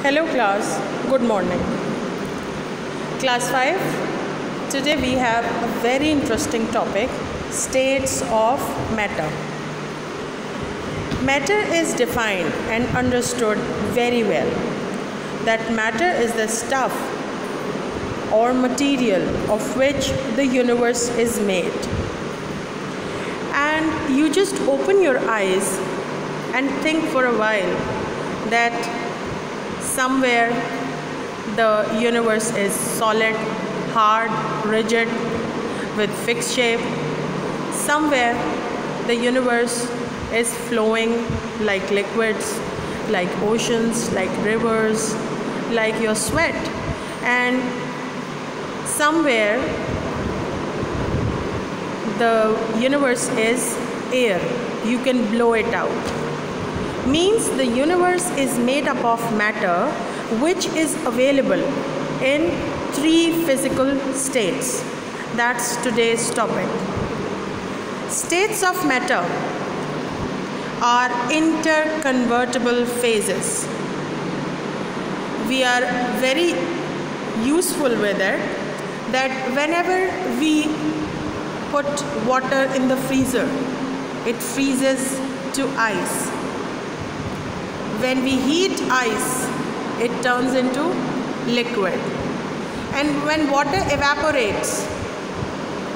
Hello class, good morning. Class 5, today we have a very interesting topic, states of matter. Matter is defined and understood very well. That matter is the stuff or material of which the universe is made. And you just open your eyes and think for a while that somewhere the universe is solid, hard, rigid, with fixed shape. Somewhere the universe is flowing like liquids, like oceans, like rivers, like your sweat. And somewhere the universe is air. You can blow it out. Means the universe is made up of matter which is available in 3 physical states. That's today's topic. States of matter are interconvertible phases. We are very useful with it that whenever we put water in the freezer, it freezes to ice. When we heat ice, it turns into liquid. And when water evaporates,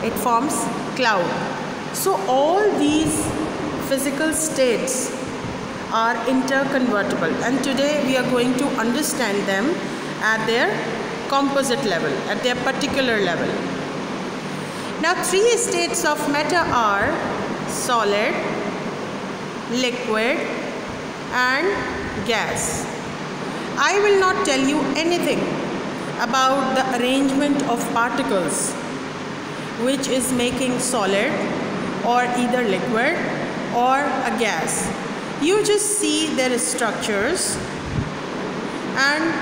it forms cloud. So all these physical states are interconvertible, and today we are going to understand them at their composite level, at their particular level. Now 3 states of matter are solid, liquid, and gas. I will not tell you anything about the arrangement of particles which is making solid or either liquid or a gas. You just see their structures and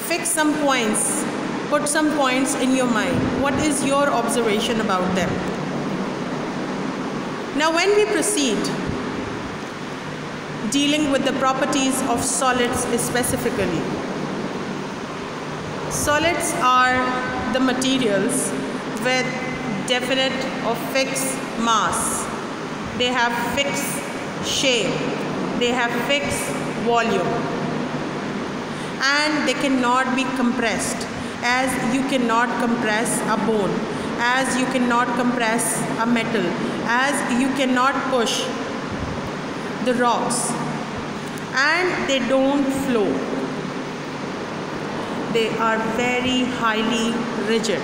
fix some points, put some points in your mind. What is your observation about them? Now when we proceed dealing with the properties of solids specifically. Solids are the materials with definite or fixed mass. They have fixed shape. They have fixed volume. And they cannot be compressed, as you cannot compress a bone, as you cannot compress a metal, as you cannot push the rocks, and they don't flow. They are very highly rigid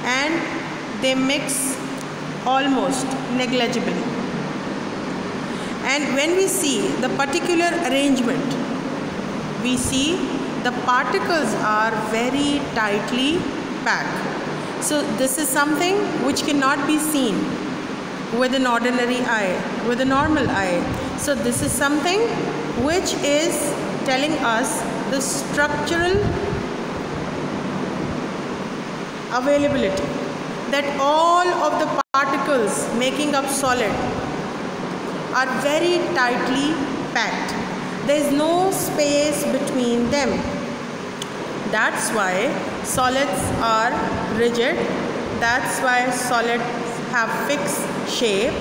and they mix almost negligibly. And when we see the particular arrangement, we see the particles are very tightly packed. So this is something which cannot be seen with an ordinary eye, with a normal eye. So this is something which is telling us the structural availability, that all of the particles making up solid are very tightly packed. There is no space between them. That's why solids are rigid. That's why solids have fixed shape,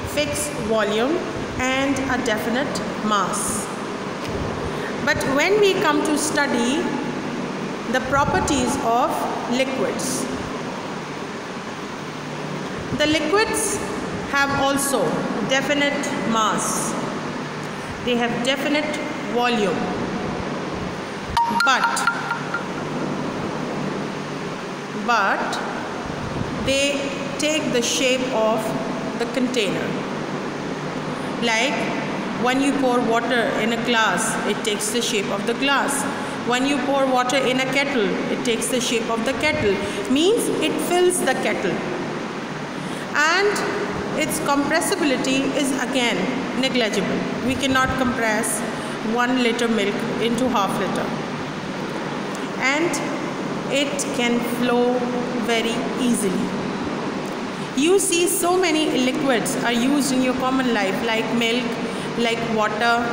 fixed volume, and a definite mass. But when we come to study the properties of liquids, the liquids have also definite mass. They have definite volume, but they take the shape of the container. Like when you pour water in a glass, it takes the shape of the glass. When you pour water in a kettle, it takes the shape of the kettle. Means it fills the kettle. And its compressibility is again negligible. We cannot compress 1 liter milk into half liter. And it can flow very easily. You see so many liquids are used in your common life, like milk, like water,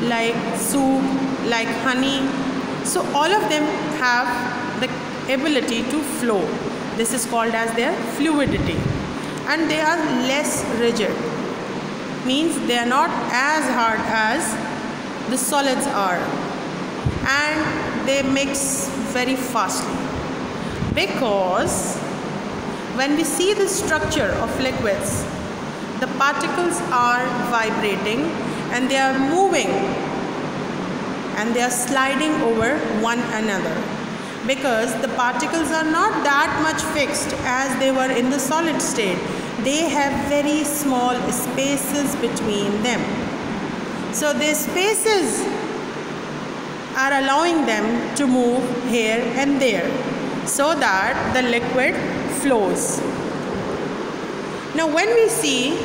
like soup, like honey. So all of them have the ability to flow. This is called as their fluidity, and they are less rigid, means they are not as hard as the solids are, and they mix very fastly, because when we see the structure of liquids, the particles are vibrating and they are moving and they are sliding over one another, because the particles are not that much fixed as they were in the solid state. They have very small spaces between them. So these spaces are allowing them to move here and there so that the liquid flows. Now when we see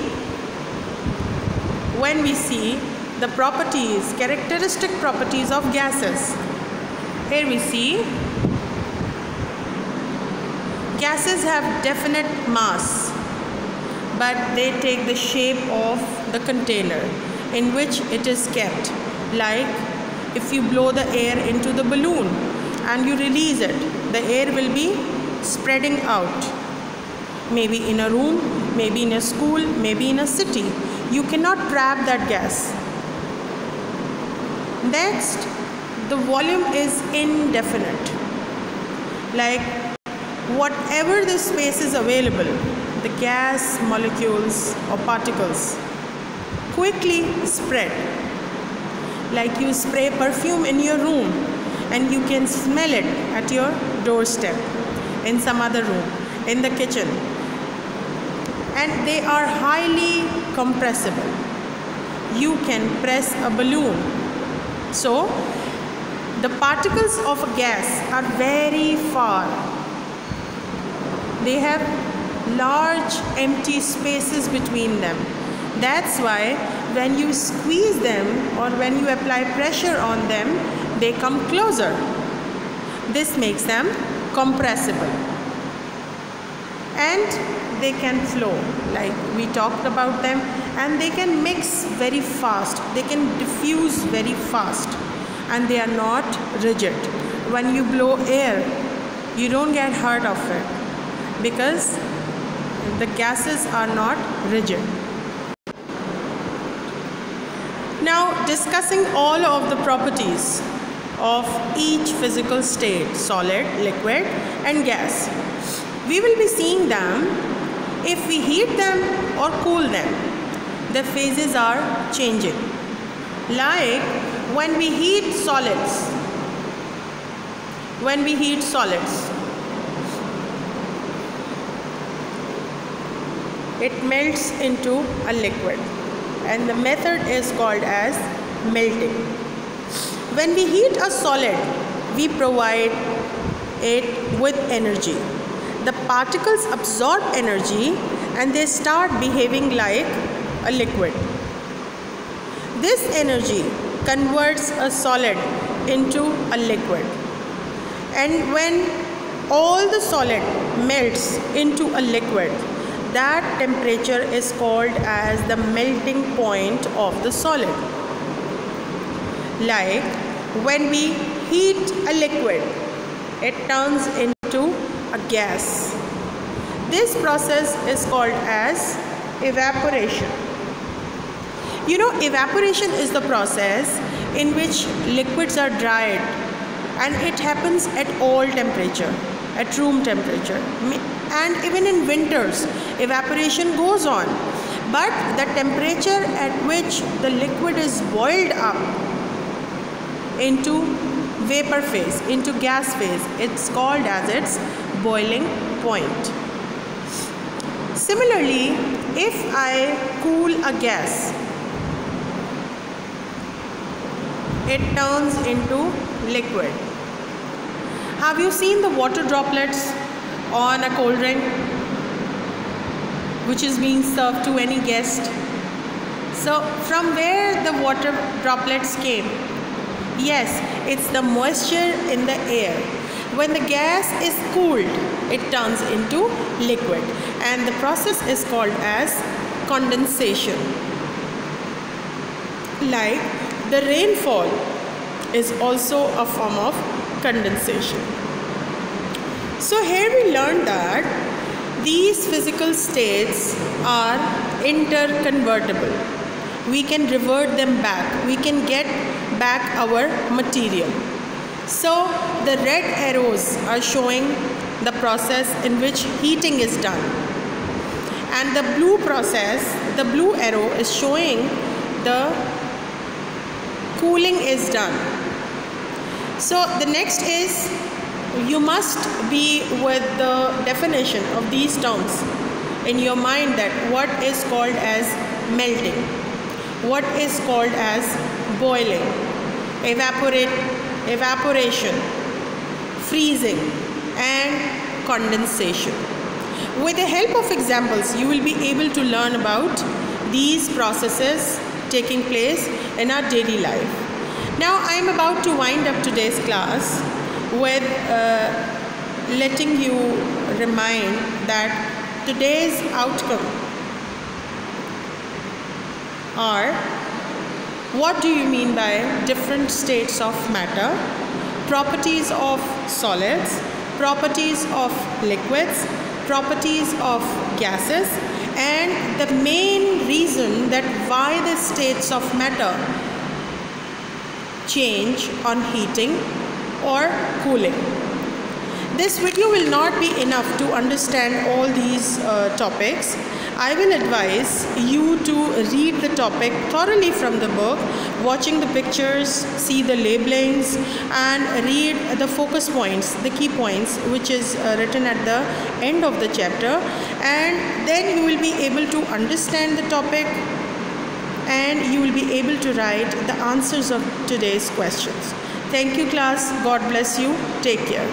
the properties, characteristic properties of gases, here we see gases have definite mass, but they take the shape of the container in which it is kept. Like if you blow the air into the balloon and you release it, the air will be spreading out, maybe in a room, maybe in a school, maybe in a city. You cannot trap that gas. Next, the volume is indefinite. Like whatever the space is available, the gas molecules or particles quickly spread. Like you spray perfume in your room and you can smell it at your doorstep, in some other room, in the kitchen, and they are highly compressible. You can press a balloon. So the particles of a gas are very far. They have large empty spaces between them. That's why when you squeeze them or when you apply pressure on them, they come closer. This makes them compressible, and they can flow, like we talked about them, and they can mix very fast, they can diffuse very fast, and they are not rigid. When you blow air, you don't get hurt of it because the gases are not rigid. Now, discussing all of the properties of each physical state, solid, liquid and gas. We will be seeing them if we heat them or cool them. The phases are changing. Like when we heat solids, it melts into a liquid, and the method is called as melting. When we heat a solid, we provide it with energy. The particles absorb energy and they start behaving like a liquid. This energy converts a solid into a liquid, and when all the solid melts into a liquid, that temperature is called as the melting point of the solid. Like when we heat a liquid, it turns into a gas. This process is called as evaporation. You know, evaporation is the process in which liquids are dried, and it happens at all temperature, at room temperature. And even in winters, evaporation goes on. But the temperature at which the liquid is boiled up into vapor phase, into gas phase, it's called as its boiling point. Similarly, if I cool a gas, it turns into liquid. Have you seen the water droplets on a cold drink which is being served to any guest? So from where the water droplets came? Yes, it's the moisture in the air. When the gas is cooled, it turns into liquid, and the process is called as condensation. Like the rainfall is also a form of condensation. So here we learned that these physical states are interconvertible. We can revert them back. We can get back our material. So the red arrows are showing the process in which heating is done. And the blue process, the blue arrow is showing the cooling is done. So the next is, you must be with the definition of these terms in your mind, that what is called as melting, what is called as boiling, evaporation, freezing, and condensation. With the help of examples, you will be able to learn about these processes taking place in our daily life. Now I am about to wind up today's class with letting you remind that today's outcome are, what do you mean by different states of matter, properties of solids, properties of liquids, properties of gases, and the main reason that why the states of matter change on heating or cooling. This video will not be enough to understand all these topics. I will advise you to read the topic thoroughly from the book, watching the pictures, see the labelings, and read the focus points, the key points, which is written at the end of the chapter, and then you will be able to understand the topic and you will be able to write the answers of today's questions. Thank you, class. God bless you. Take care.